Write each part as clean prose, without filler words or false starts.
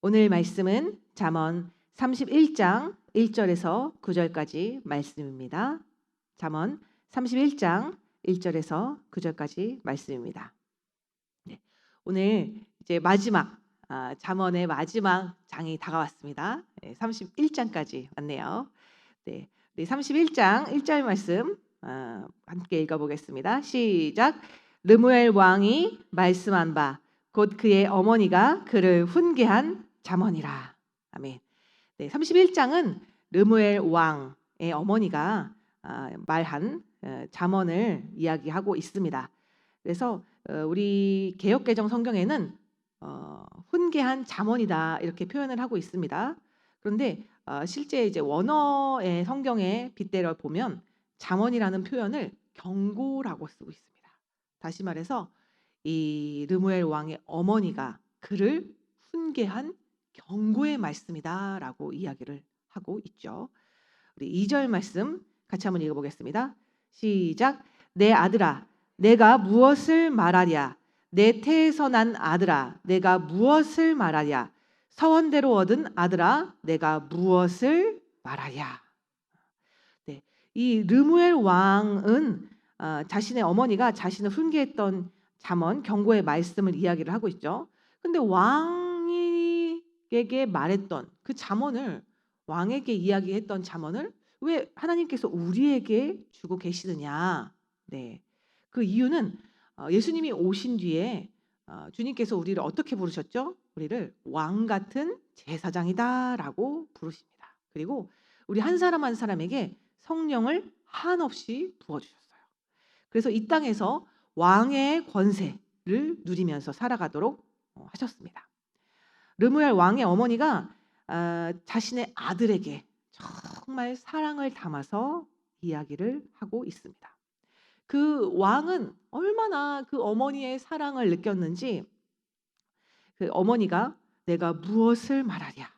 오늘 말씀은 잠언 31장 1절에서 9절까지 말씀입니다. 잠언 31장 1절에서 9절까지 말씀입니다. 네, 오늘 이제 마지막 잠언의 마지막 장이 다가왔습니다. 31장까지 왔네요. 네, 31장 1절 말씀 함께 읽어보겠습니다. 시작. 르무엘 왕이 말씀한 바 곧 그의 어머니가 그를 훈계한 잠언이라. 아멘. 네, 31장은 르무엘 왕의 어머니가 말한 잠언을 이야기하고 있습니다. 그래서 우리 개역개정 성경에는 훈계한 잠언이다 이렇게 표현을 하고 있습니다. 그런데 실제 이제 원어의 성경에 빗대어 보면 잠언이라는 표현을 경고라고 쓰고 있습니다. 다시 말해서 이 르무엘 왕의 어머니가 그를 훈계한 경고의 말씀이다라고 이야기를 하고 있죠. 우리 2절 말씀 같이 한번 읽어보겠습니다. 시작. 내 아들아, 내가 무엇을 말하랴? 내 태에서 난 아들아, 내가 무엇을 말하랴? 서원대로 얻은 아들아, 내가 무엇을 말하랴? 네, 이 르무엘 왕은 자신의 어머니가 자신을 훈계했던 잠언, 경고의 말씀을 이야기를 하고 있죠. 근데 왕에게 말했던 그 잠언을, 왕에게 이야기했던 잠언을 왜 하나님께서 우리에게 주고 계시느냐? 네, 그 이유는 예수님이 오신 뒤에 주님께서 우리를 어떻게 부르셨죠? 우리를 왕 같은 제사장이다라고 부르십니다. 그리고 우리 한 사람 한 사람에게 성령을 한없이 부어주셨어요. 그래서 이 땅에서 왕의 권세를 누리면서 살아가도록 하셨습니다. 르무엘 왕의 어머니가 자신의 아들에게 정말 사랑을 담아서 이야기를 하고 있습니다. 그 왕은 얼마나 그 어머니의 사랑을 느꼈는지 그 어머니가 내가 무엇을 말하랴?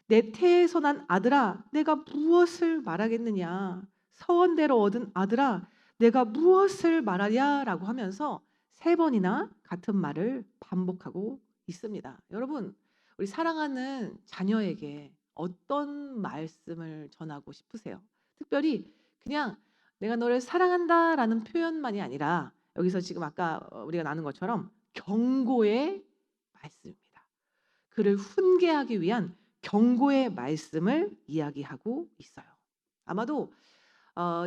내 태에서 난 아들아, 내가 무엇을 말하겠느냐? 서원대로 얻은 아들아, 내가 무엇을 말하랴라고 하면서 3번이나 같은 말을 반복하고 있습니다. 여러분, 우리 사랑하는 자녀에게 어떤 말씀을 전하고 싶으세요? 특별히 그냥 내가 너를 사랑한다라는 표현만이 아니라 여기서 지금 아까 우리가 나눈 것처럼 경고의 말씀입니다. 그를 훈계하기 위한 경고의 말씀을 이야기하고 있어요. 아마도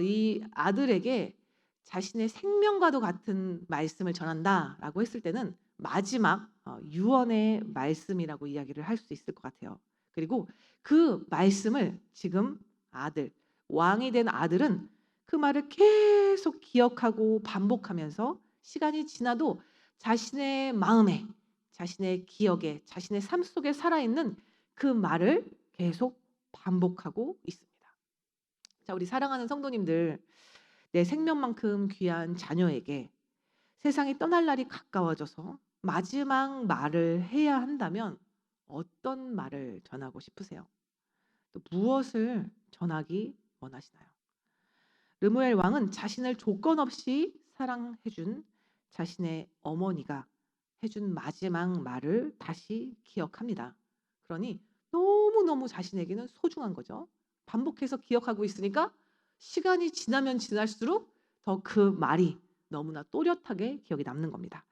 이 아들에게 자신의 생명과도 같은 말씀을 전한다라고 했을 때는 마지막 유언의 말씀이라고 이야기를 할 수 있을 것 같아요. 그리고 그 말씀을 지금 왕이 된 아들은 그 말을 계속 기억하고 반복하면서 시간이 지나도 자신의 마음에, 자신의 기억에, 자신의 삶 속에 살아있는 그 말을 계속 반복하고 있습니다. 자, 우리 사랑하는 성도님들, 내 생명만큼 귀한 자녀에게 세상이 떠날 날이 가까워져서 마지막 말을 해야 한다면 어떤 말을 전하고 싶으세요? 또 무엇을 전하기 원하시나요? 르무엘 왕은 자신을 조건 없이 사랑해준 자신의 어머니가 해준 마지막 말을 다시 기억합니다. 그러니 너무너무 자신에게는 소중한 거죠. 반복해서 기억하고 있으니까 시간이 지나면 지날수록 더 그 말이 너무나 또렷하게 기억에 남는 겁니다.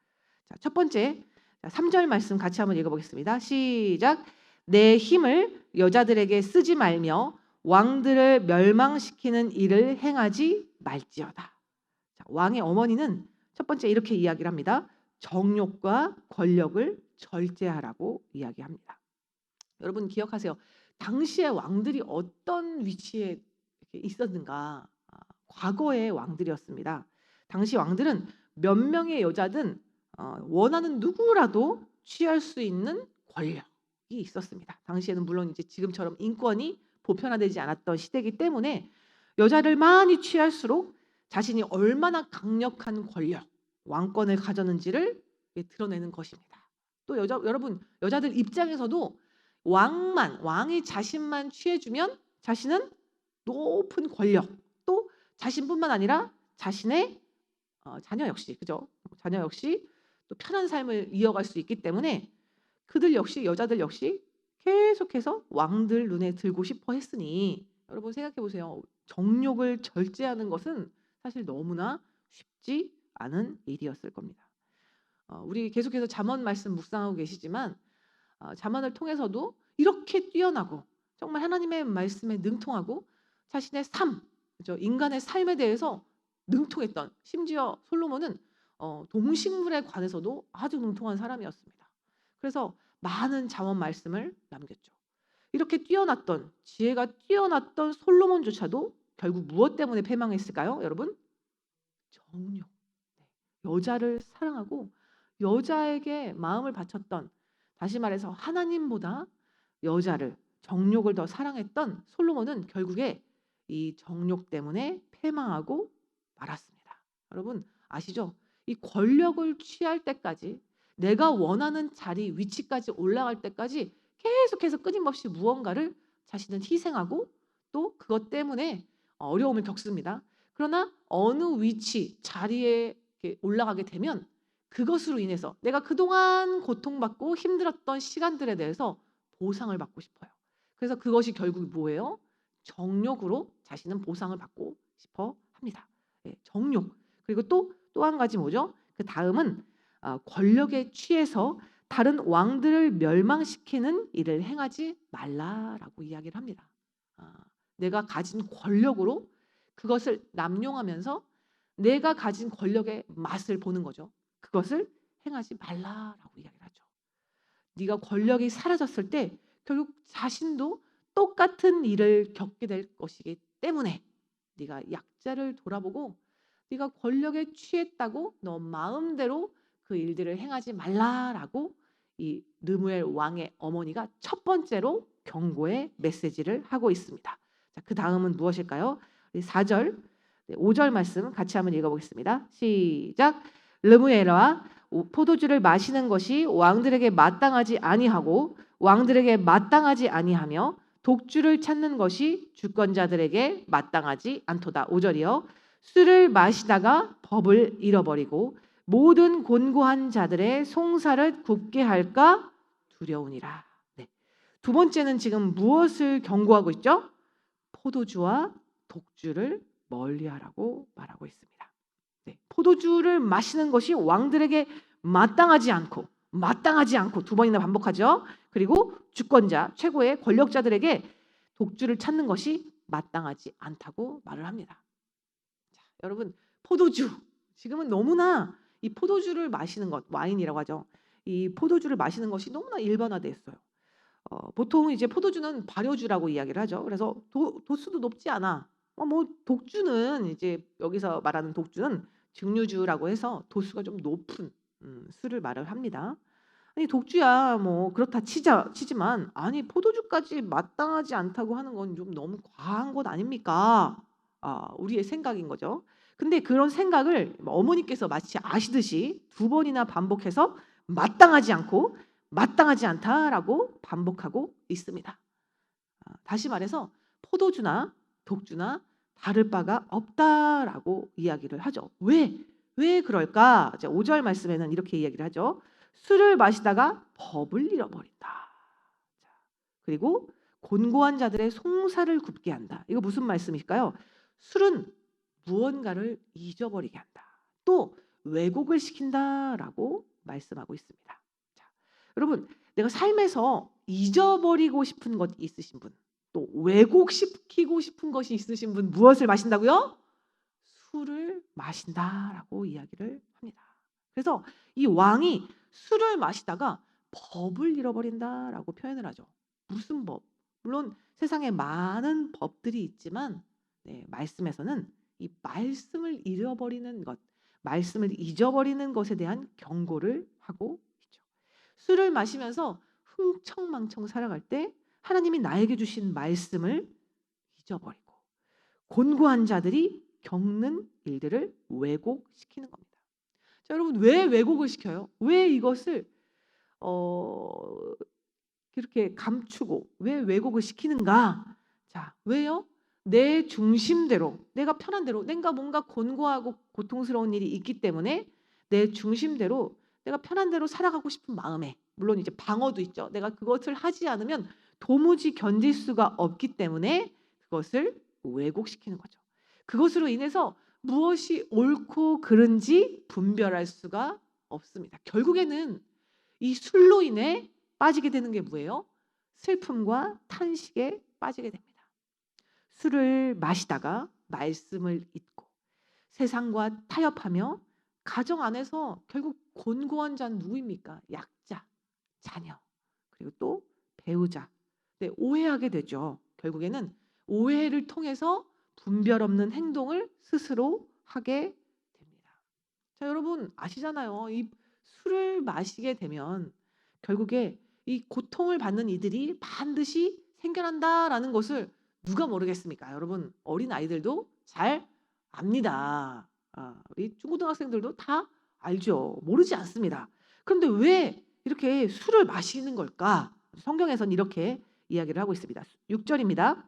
자, 첫 번째 3절 말씀 같이 한번 읽어보겠습니다. 시작. 내 힘을 여자들에게 쓰지 말며 왕들을 멸망시키는 일을 행하지 말지어다. 자, 왕의 어머니는 첫 번째 이렇게 이야기를 합니다. 정욕과 권력을 절제하라고 이야기합니다. 여러분 기억하세요. 당시의 왕들이 어떤 위치에 있었는가? 과거의 왕들이었습니다. 당시 왕들은 몇 명의 여자든 원하는 누구라도 취할 수 있는 권력이 있었습니다. 당시에는 물론 이제 지금처럼 인권이 보편화되지 않았던 시대이기 때문에 여자를 많이 취할수록 자신이 얼마나 강력한 권력, 왕권을 가졌는지를 드러내는 것입니다. 또 여러분 여자들 입장에서도 왕이 자신만 취해주면 자신은 높은 권력, 또 자신뿐만 아니라 자신의 자녀 역시, 그죠? 자녀 역시 또 편한 삶을 이어갈 수 있기 때문에 그들 역시, 여자들 역시 계속해서 왕들 눈에 들고 싶어 했으니 여러분 생각해 보세요. 정욕을 절제하는 것은 사실 너무나 쉽지 않은 일이었을 겁니다. 우리 계속해서 잠언 말씀 묵상하고 계시지만 잠언을 통해서도 이렇게 뛰어나고 정말 하나님의 말씀에 능통하고 자신의 삶, 그죠? 인간의 삶에 대해서 능통했던, 심지어 솔로몬은 동식물에 관해서도 아주 능통한 사람이었습니다. 그래서 많은 잠언 말씀을 남겼죠. 이렇게 뛰어났던, 지혜가 뛰어났던 솔로몬조차도 결국 무엇 때문에 패망했을까요, 여러분? 정욕. 네. 여자를 사랑하고 여자에게 마음을 바쳤던, 다시 말해서 하나님보다 여자를, 정욕을 더 사랑했던 솔로몬은 결국에 이 정욕 때문에 패망하고 말았습니다. 여러분 아시죠? 이 권력을 취할 때까지, 내가 원하는 자리, 위치까지 올라갈 때까지 계속해서 끊임없이 무언가를 자신은 희생하고 또 그것 때문에 어려움을 겪습니다. 그러나 어느 위치, 자리에 이렇게 올라가게 되면 그것으로 인해서 내가 그동안 고통받고 힘들었던 시간들에 대해서 보상을 받고 싶어요. 그래서 그것이 결국 뭐예요? 정욕으로 자신은 보상을 받고 싶어 합니다. 예, 정욕. 그리고 또 한 가지 뭐죠? 그 다음은 권력에 취해서 다른 왕들을 멸망시키는 일을 행하지 말라라고 이야기를 합니다. 내가 가진 권력으로 그것을 남용하면서 내가 가진 권력의 맛을 보는 거죠. 그것을 행하지 말라라고 이야기를 하죠. 네가 권력이 사라졌을 때 결국 자신도 똑같은 일을 겪게 될 것이기 때문에 네가 약자를 돌아보고 네가 권력에 취했다고 너 마음대로 그 일들을 행하지 말라라고 이 르무엘 왕의 어머니가 첫 번째로 경고의 메시지를 하고 있습니다. 자, 그 다음은 무엇일까요? 4절, 5절 말씀 같이 한번 읽어보겠습니다. 시작. 르무엘아, 포도주를 마시는 것이 왕들에게 마땅하지 아니하고 왕들에게 마땅하지 아니하며 독주를 찾는 것이 주권자들에게 마땅하지 않도다. 5절이요. 술을 마시다가 법을 잃어버리고 모든 곤고한 자들의 송사를 굽게 할까 두려우니라. 네. 두 번째는 지금 무엇을 경고하고 있죠? 포도주와 독주를 멀리하라고 말하고 있습니다. 네. 포도주를 마시는 것이 왕들에게 마땅하지 않고 두 번이나 반복하죠. 그리고 주권자, 최고의 권력자들에게 독주를 찾는 것이 마땅하지 않다고 말을 합니다. 자, 여러분 포도주, 지금은 너무나 이 포도주를 마시는 것, 와인이라고 하죠. 이 포도주를 마시는 것이 너무나 일반화됐어요. 보통 이제 포도주는 발효주라고 이야기를 하죠. 그래서 도수도 높지 않아. 뭐 독주는 이제 여기서 말하는 독주는 증류주라고 해서 도수가 좀 높은 술을 말을 합니다. 아니 독주야 뭐 그렇다 치지만 아니 포도주까지 마땅하지 않다고 하는 건 좀 너무 과한 것 아닙니까? 우리의 생각인 거죠. 근데 그런 생각을 어머니께서 마치 아시듯이 두 번이나 반복해서 마땅하지 않다라고 반복하고 있습니다. 다시 말해서 포도주나 독주나 다를 바가 없다라고 이야기를 하죠. 왜 그럴까? 5절 말씀에는 이렇게 이야기를 하죠. 술을 마시다가 법을 잃어버린다. 그리고 곤고한 자들의 송사를 굽게 한다. 이거 무슨 말씀일까요? 술은 무언가를 잊어버리게 한다. 또 왜곡을 시킨다라고 말씀하고 있습니다. 자, 여러분, 내가 삶에서 잊어버리고 싶은 것 있으신 분, 또 왜곡시키고 싶은 것이 있으신 분 무엇을 마신다고요? 술을 마신다라고 이야기를 합니다. 그래서 이 왕이 술을 마시다가 법을 잃어버린다라고 표현을 하죠. 무슨 법? 물론 세상에 많은 법들이 있지만 말씀에서는 이 말씀을 잃어버리는 것, 말씀을 잊어버리는 것에 대한 경고를 하고 있죠. 술을 마시면서 흥청망청 살아갈 때 하나님이 나에게 주신 말씀을 잊어버리고 곤고한 자들이 겪는 일들을 왜곡시키는 겁니다. 자, 여러분 왜 왜곡을 시켜요? 왜 이것을 이렇게 감추고 왜 왜곡을 시키는가? 자, 왜요? 내 중심대로, 내가 편한 대로, 내가 뭔가 곤고하고 고통스러운 일이 있기 때문에 내 중심대로 내가 편한 대로 살아가고 싶은 마음에, 물론 이제 방어도 있죠. 내가 그것을 하지 않으면 도무지 견딜 수가 없기 때문에 그것을 왜곡시키는 거죠. 그것으로 인해서 무엇이 옳고 그른지 분별할 수가 없습니다. 결국에는 이 술로 인해 빠지게 되는 게 뭐예요? 슬픔과 탄식에 빠지게 됩니다. 술을 마시다가 말씀을 잊고 세상과 타협하며 가정 안에서 결국 곤고한 자는 누구입니까? 약자, 자녀, 그리고 또 배우자. 네, 오해하게 되죠. 결국에는 오해를 통해서 분별 없는 행동을 스스로 하게 됩니다. 자, 여러분 아시잖아요. 이 술을 마시게 되면 결국에 이 고통을 받는 이들이 반드시 생겨난다라는 것을 누가 모르겠습니까? 여러분 어린 아이들도 잘 압니다. 우리 중고등학생들도 다 알죠. 모르지 않습니다. 그런데 왜 이렇게 술을 마시는 걸까? 성경에서는 이렇게 이야기를 하고 있습니다. 6절입니다.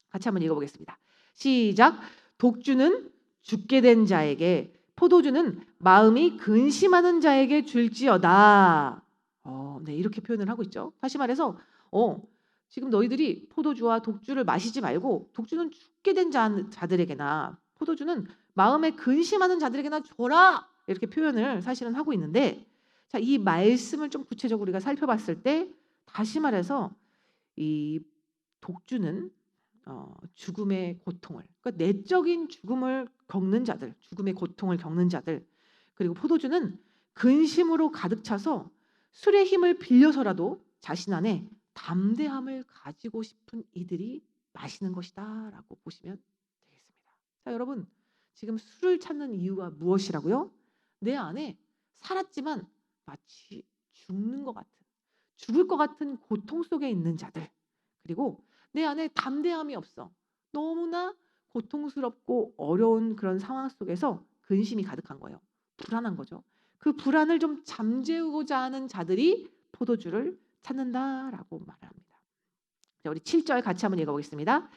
같이 한번 읽어보겠습니다. 시작. 독주는 죽게 된 자에게, 포도주는 마음이 근심하는 자에게 줄지어다. 네, 이렇게 표현을 하고 있죠. 다시 말해서 지금 너희들이 포도주와 독주를 마시지 말고 독주는 죽게 된 자들에게나 포도주는 마음에 근심하는 자들에게나 줘라. 이렇게 표현을 사실은 하고 있는데, 자, 이 말씀을 좀 구체적으로 우리가 살펴봤을 때 다시 말해서 이 독주는 죽음의 고통을, 그러니까 내적인 죽음을 겪는 자들, 죽음의 고통을 겪는 자들, 그리고 포도주는 근심으로 가득 차서 술의 힘을 빌려서라도 자신 안에 담대함을 가지고 싶은 이들이 마시는 것이다라고 보시면 되겠습니다. 자, 여러분 지금 술을 찾는 이유가 무엇이라고요? 내 안에 살았지만 마치 죽는 것 같은, 죽을 것 같은 고통 속에 있는 자들, 그리고 내 안에 담대함이 없어. 너무나 고통스럽고 어려운 그런 상황 속에서 근심이 가득한 거예요. 불안한 거죠. 그 불안을 좀 잠재우고자 하는 자들이 포도주를 찾는다라고 말합니다. 자, 우리 7절 같이 한번 읽어보겠습니다.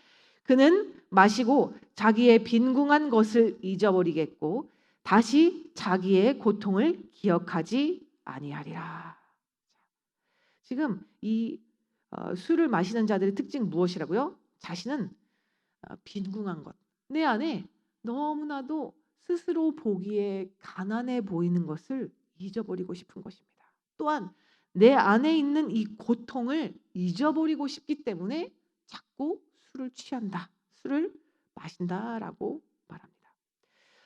그는 마시고 자기의 빈궁한 것을 잊어버리겠고 다시 자기의 고통을 기억하지 아니하리라. 지금 이 술을 마시는 자들의 특징 무엇이라고요? 자신은 빈궁한 것, 내 안에 너무나도 스스로 보기에 가난해 보이는 것을 잊어버리고 싶은 것입니다. 또한 내 안에 있는 이 고통을 잊어버리고 싶기 때문에 자꾸 술을 취한다, 술을 마신다라고 말합니다.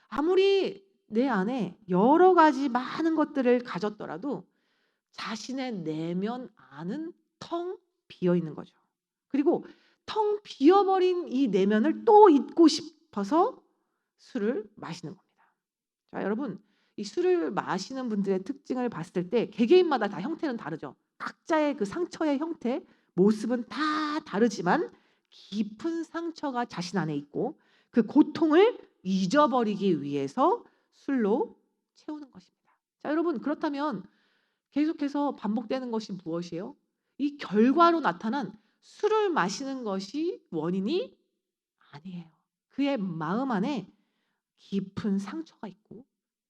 아무리 내 안에 여러 가지 많은 것들을 가졌더라도 자신의 내면 안은 텅 비어 있는 거죠. 그리고 텅 비어버린 이 내면을 또 잊고 싶어서 술을 마시는 겁니다. 자, 여러분 이 술을 마시는 분들의 특징을 봤을 때 개개인마다 다 형태는 다르죠. 각자의 그 상처의 형태, 모습은 다 다르지만 깊은 상처가 자신 안에 있고 그 고통을 잊어버리기 위해서 술로 채우는 것입니다. 자, 여러분 그렇다면 계속해서 반복되는 것이 무엇이에요? 이 결과로 나타난 술을 마시는 것이 원인이 아니에요. 그의 마음 안에 깊은 상처가 있고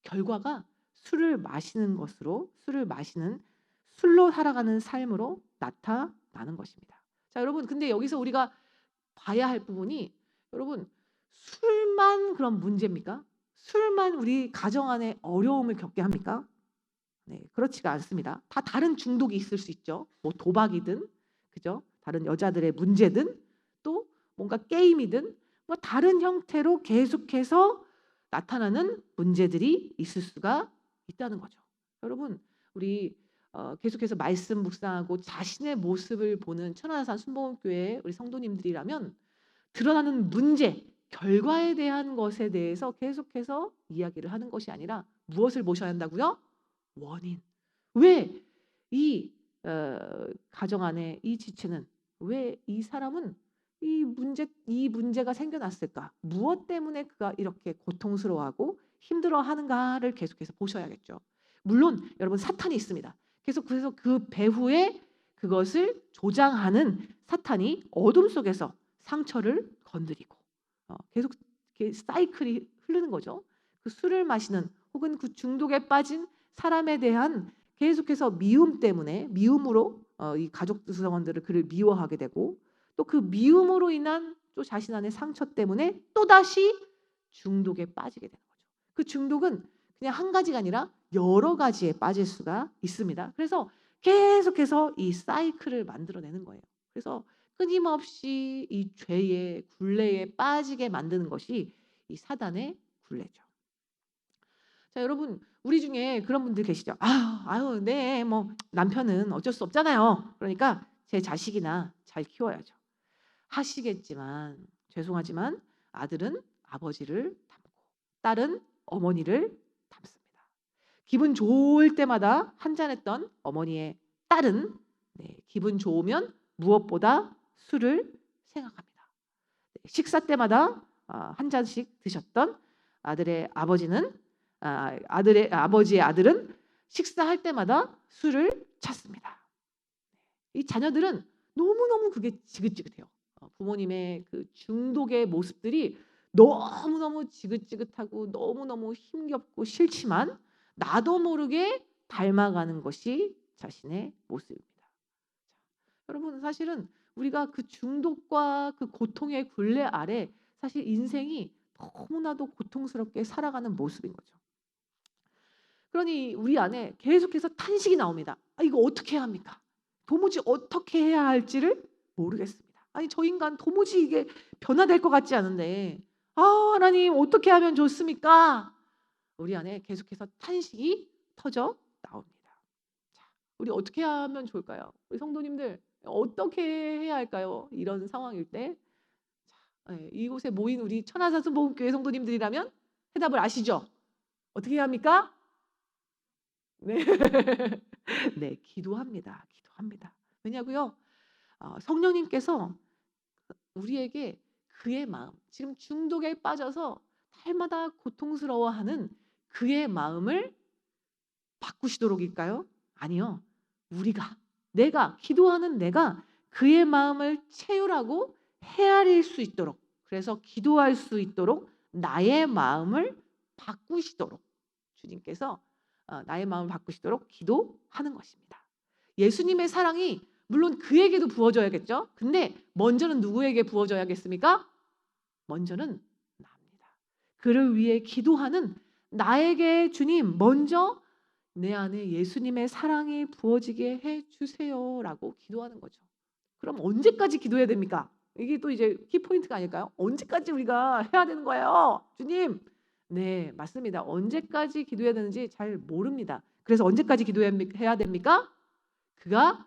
결과가 술을 마시는 것으로, 술을 마시는, 술로 살아가는 삶으로 나타나는 것입니다. 자, 여러분 근데 여기서 우리가 봐야 할 부분이, 여러분 술만 그런 문제입니까? 술만 우리 가정 안에 어려움을 겪게 합니까? 네, 그렇지가 않습니다. 다 다른 중독이 있을 수 있죠. 뭐 도박이든, 그죠? 다른 여자들의 문제든, 또 뭔가 게임이든, 뭐 다른 형태로 계속해서 나타나는 문제들이 있을 수가 있다는 거죠. 여러분, 우리 계속해서 말씀 묵상하고 자신의 모습을 보는 천안산 순복음교회 우리 성도님들이라면 드러나는 문제, 결과에 대한 것에 대해서 계속해서 이야기를 하는 것이 아니라 무엇을 보셔야 한다고요? 원인. 왜 이 가정 안에 이 지체는, 왜 이 사람은 이 문제가 생겨났을까? 무엇 때문에 그가 이렇게 고통스러워하고 힘들어하는가를 계속해서 보셔야겠죠. 물론 여러분 사탄이 있습니다. 계속해서 그 배후에 그것을 조장하는 사탄이 어둠 속에서 상처를 건드리고 계속 이렇게 사이클이 흐르는 거죠. 그 술을 마시는 혹은 그 중독에 빠진 사람에 대한 계속해서 미움 때문에 미움으로 이 가족 구성원들을 그를 미워하게 되고 또 그 미움으로 인한 또 자신 안의 상처 때문에 또다시 중독에 빠지게 되는 거죠. 그 중독은 그냥 한 가지가 아니라 여러 가지에 빠질 수가 있습니다. 그래서 계속해서 이 사이클을 만들어내는 거예요. 그래서 끊임없이 이 죄의 굴레에 빠지게 만드는 것이 이 사단의 굴레죠. 자, 여러분, 우리 중에 그런 분들 계시죠? 아유, 네, 뭐 남편은 어쩔 수 없잖아요. 그러니까 제 자식이나 잘 키워야죠. 하시겠지만 죄송하지만 아들은 아버지를 닮고 딸은 어머니를 닮습니다. 기분 좋을 때마다 한잔했던 어머니의 딸은 기분 좋으면 무엇보다 술을 생각합니다. 식사 때마다 한 잔씩 드셨던 아들의 아버지는 아버지의 아들은 식사할 때마다 술을 찾습니다. 이 자녀들은 너무너무 그게 지긋지긋해요. 부모님의 그 중독의 모습들이 너무너무 지긋지긋하고 너무너무 힘겹고 싫지만 나도 모르게 닮아가는 것이 자신의 모습입니다. 여러분, 사실은 우리가 그 중독과 그 고통의 굴레 아래 사실 인생이 너무나도 고통스럽게 살아가는 모습인 거죠. 그러니 우리 안에 계속해서 탄식이 나옵니다. 이거 어떻게 해야 합니까? 도무지 어떻게 해야 할지를 모르겠습니다. 아니, 저 인간 도무지 이게 변화될 것 같지 않은데 하나님 어떻게 하면 좋습니까? 우리 안에 계속해서 탄식이 터져 나옵니다. 자, 우리 어떻게 하면 좋을까요? 우리 성도님들 어떻게 해야 할까요? 이런 상황일 때 자, 이곳에 모인 우리 천하사순복음교회 성도님들이라면 해답을 아시죠? 어떻게 해야 합니까? 네, 네, 기도합니다. 왜냐고요? 성령님께서 우리에게 그의 마음, 지금 중독에 빠져서 날마다 고통스러워하는 그의 마음을 바꾸시도록일까요? 아니요. 내가 기도하는 내가 그의 마음을 채우라고 헤아릴 수 있도록, 그래서 기도할 수 있도록 나의 마음을 바꾸시도록 주님께서 나의 마음을 바꾸시도록 기도하는 것입니다. 예수님의 사랑이 물론 그에게도 부어져야겠죠. 근데 먼저는 누구에게 부어져야겠습니까? 먼저는 나입니다. 그를 위해 기도하는 나에게 주님 먼저 내 안에 예수님의 사랑이 부어지게 해주세요라고 기도하는 거죠. 그럼 언제까지 기도해야 됩니까? 이게 또 이제 키포인트가 아닐까요? 언제까지 우리가 해야 되는 거예요? 주님, 네, 맞습니다. 언제까지 기도해야 되는지 잘 모릅니다. 그래서 언제까지 기도해야 됩니까? 그가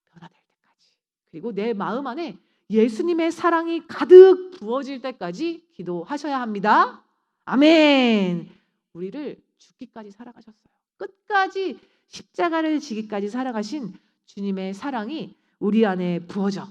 변화될 때까지. 그리고 내 마음 안에 예수님의 사랑이 가득 부어질 때까지 기도하셔야 합니다. 아멘. 우리를 죽기까지 살아가셨어요. 끝까지 십자가를 지기까지 살아가신 주님의 사랑이 우리 안에 부어져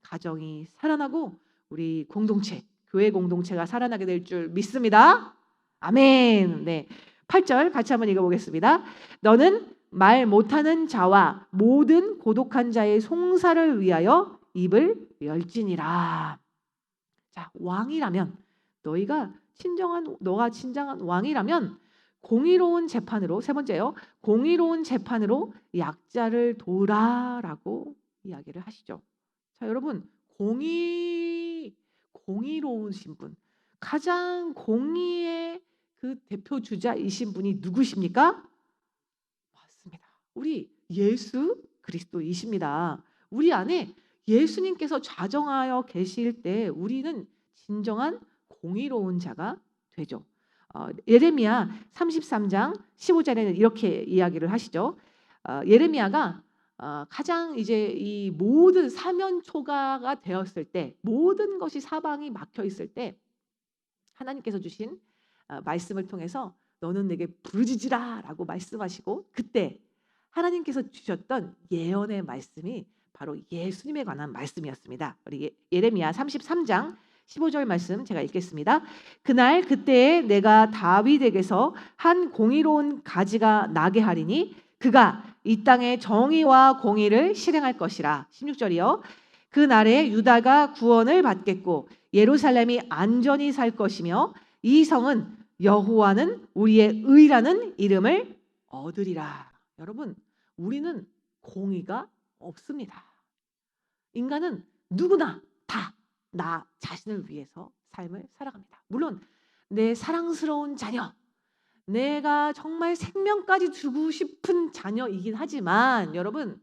가정이 살아나고 우리 공동체, 교회 공동체가 살아나게 될 줄 믿습니다. 아멘. 네, 8절 같이 한번 읽어보겠습니다. 너는 말 못하는 자와 모든 고독한 자의 송사를 위하여 입을 열지니라. 자, 왕이라면 너가 진정한 왕이라면 공의로운 재판으로, 세 번째요, 공의로운 재판으로 약자를 도라라고 이야기를 하시죠. 자, 여러분, 공의로우신 분, 가장 공의의 그 대표 주자이신 분이 누구십니까? 맞습니다. 우리 예수 그리스도이십니다. 우리 안에 예수님께서 좌정하여 계실 때 우리는 진정한 공의로운 자가 되죠. 예레미야 33장 15절에는 이렇게 이야기를 하시죠. 예레미야가 가장 이제 이 모든 사면초가가 되었을 때, 모든 것이 사방이 막혀 있을 때 하나님께서 주신 말씀을 통해서 너는 내게 부르짖으라라고 말씀하시고, 그때 하나님께서 주셨던 예언의 말씀이 바로 예수님에 관한 말씀이었습니다. 우리 예레미야 33장 15절 말씀 제가 읽겠습니다. 그날 그때에 내가 다윗에게서 한 공의로운 가지가 나게 하리니 그가 이 땅에 정의와 공의를 실행할 것이라. 16절이요. 그 날에 유다가 구원을 받겠고 예루살렘이 안전히 살 것이며 이 성은 여호와는 우리의 의라는 이름을 얻으리라. 여러분, 우리는 공의가 없습니다. 인간은 누구나 다 나 자신을 위해서 삶을 살아갑니다. 물론 내 사랑스러운 자녀, 내가 정말 생명까지 주고 싶은 자녀이긴 하지만 여러분,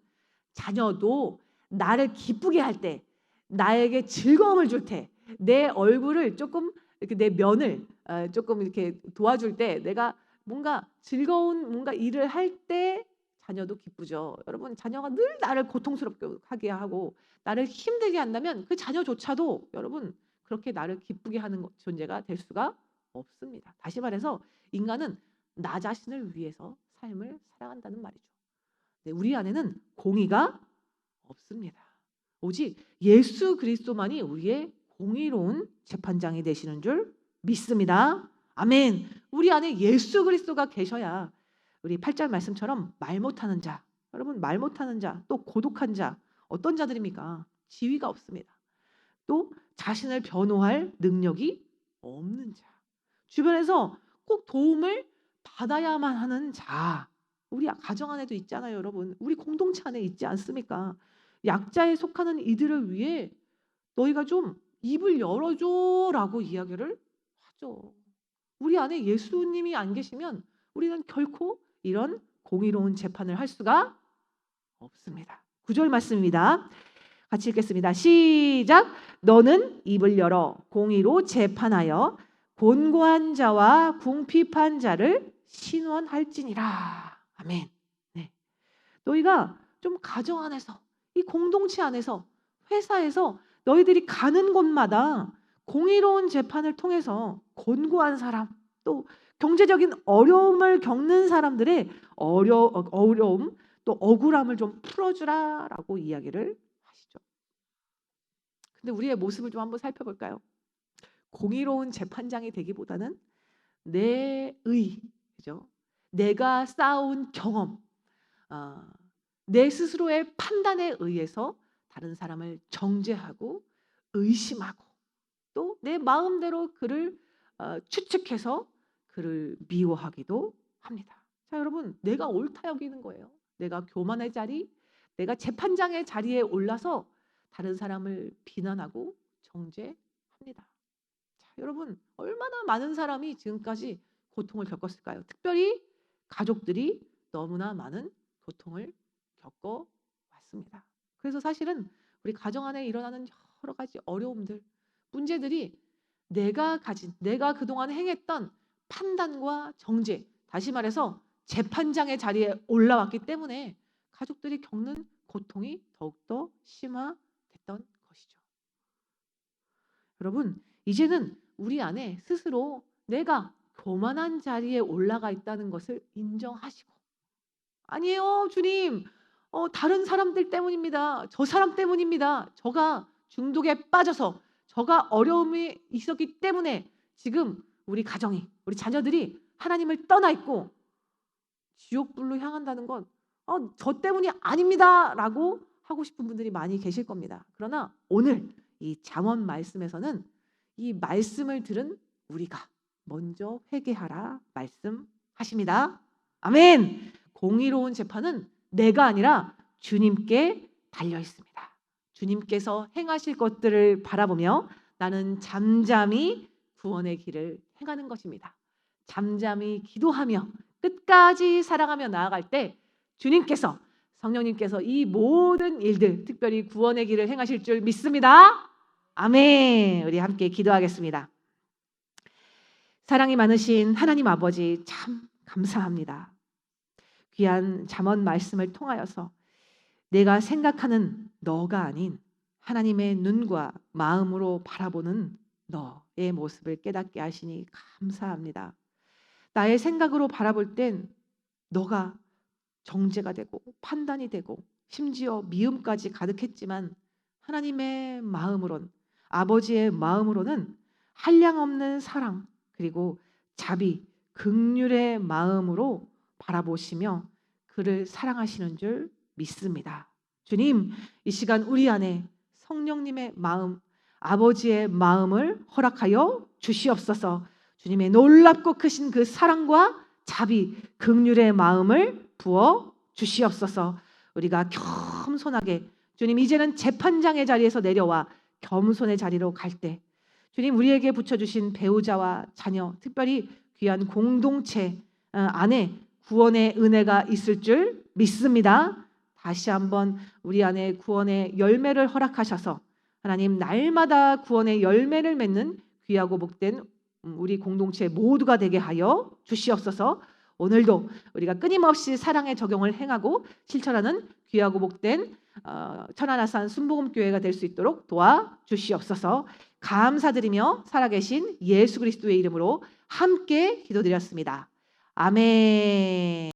자녀도 나를 기쁘게 할 때, 나에게 즐거움을 줄 때, 내 얼굴을 조금 이렇게 내 면을 조금 이렇게 도와줄 때, 내가 뭔가 즐거운 뭔가 일을 할 때 자녀도 기쁘죠. 여러분, 자녀가 늘 나를 고통스럽게 하게 하고 나를 힘들게 한다면 그 자녀조차도 여러분 그렇게 나를 기쁘게 하는 존재가 될 수가 없습니다. 다시 말해서 인간은 나 자신을 위해서 삶을 살아간다는 말이죠. 네, 우리 안에는 공의가 없습니다. 오직 예수 그리스도만이 우리의 공의로운 재판장이 되시는 줄 믿습니다. 아멘. 우리 안에 예수 그리스도가 계셔야 우리 8절 말씀처럼 말 못하는 자, 여러분 말 못하는 자, 또 고독한 자, 어떤 자들입니까? 지위가 없습니다. 또 자신을 변호할 능력이 없는 자, 주변에서 꼭 도움을 받아야만 하는 자, 우리 가정 안에도 있잖아요, 여러분. 우리 공동체 안에 있지 않습니까? 약자에 속하는 이들을 위해 너희가 좀 입을 열어줘라고 이야기를 하죠. 우리 안에 예수님이 안 계시면 우리는 결코 이런 공의로운 재판을 할 수가 없습니다. 9절 말씀입니다. 같이 읽겠습니다. 시작. 너는 입을 열어 공의로 재판하여 곤고한 자와 궁핍한 자를 신원할지니라. 아멘. 네. 너희가 좀 가정 안에서, 이 공동체 안에서, 회사에서 너희들이 가는 곳마다 공의로운 재판을 통해서 곤고한 사람, 또 경제적인 어려움을 겪는 사람들의 어려움, 또 억울함을 좀 풀어주라라고 이야기를 하시죠. 근데 우리의 모습을 좀 한번 살펴볼까요? 공의로운 재판장이 되기보다는 내 그죠? 내가 쌓아온 경험, 내 스스로의 판단에 의해서 다른 사람을 정죄하고 의심하고 또 내 마음대로 그를 추측해서 그를 미워하기도 합니다. 자, 여러분, 내가 옳다 여기는 거예요. 내가 교만의 자리, 내가 재판장의 자리에 올라서 다른 사람을 비난하고 정죄합니다. 자, 여러분, 얼마나 많은 사람이 지금까지 고통을 겪었을까요? 특별히 가족들이 너무나 많은 고통을 겪어왔습니다. 그래서 사실은 우리 가정 안에 일어나는 여러 가지 어려움들, 문제들이 내가 그동안 행했던 판단과 정죄, 다시 말해서 재판장의 자리에 올라왔기 때문에 가족들이 겪는 고통이 더욱더 심화됐던 것이죠. 여러분, 이제는 우리 안에 스스로 내가 교만한 자리에 올라가 있다는 것을 인정하시고, 아니에요, 주님. 다른 사람들 때문입니다. 저 사람 때문입니다. 저가 중독에 빠져서 저가 어려움이 있었기 때문에 지금 우리 가정이, 우리 자녀들이 하나님을 떠나 있고 지옥불로 향한다는 건 저 때문이 아닙니다라고 하고 싶은 분들이 많이 계실 겁니다. 그러나 오늘 이 잠언 말씀에서는 이 말씀을 들은 우리가 먼저 회개하라 말씀하십니다. 아멘. 공의로운 재판은 내가 아니라 주님께 달려 있습니다. 주님께서 행하실 것들을 바라보며 나는 잠잠히 구원의 길을 행하는 것입니다. 잠잠히 기도하며 끝까지 살아가며 나아갈 때 주님께서, 성령님께서 이 모든 일들, 특별히 구원의 길을 행하실 줄 믿습니다. 아멘. 우리 함께 기도하겠습니다. 사랑이 많으신 하나님 아버지, 참 감사합니다. 귀한 잠언 말씀을 통하여서 내가 생각하는 너가 아닌 하나님의 눈과 마음으로 바라보는 너의 모습을 깨닫게 하시니 감사합니다. 나의 생각으로 바라볼 땐 너가 정죄가 되고 판단이 되고 심지어 미움까지 가득했지만 하나님의 마음으론, 아버지의 마음으로는 한량없는 사랑, 그리고 자비, 긍휼의 마음으로 바라보시며 그를 사랑하시는 줄 믿습니다. 주님, 이 시간 우리 안에 성령님의 마음, 아버지의 마음을 허락하여 주시옵소서. 주님의 놀랍고 크신 그 사랑과 자비, 긍휼의 마음을 부어 주시옵소서. 우리가 겸손하게 주님 이제는 재판장의 자리에서 내려와 겸손의 자리로 갈 때 주님 우리에게 붙여주신 배우자와 자녀, 특별히 귀한 공동체 안에 구원의 은혜가 있을 줄 믿습니다. 다시 한번 우리 안에 구원의 열매를 허락하셔서 하나님 날마다 구원의 열매를 맺는 귀하고 복된 우리 공동체 모두가 되게 하여 주시옵소서. 오늘도 우리가 끊임없이 사랑의 적용을 행하고 실천하는 귀하고 복된 천안아산 순복음교회가 될 수 있도록 도와주시옵소서. 감사드리며 살아계신 예수 그리스도의 이름으로 함께 기도드렸습니다. 아멘.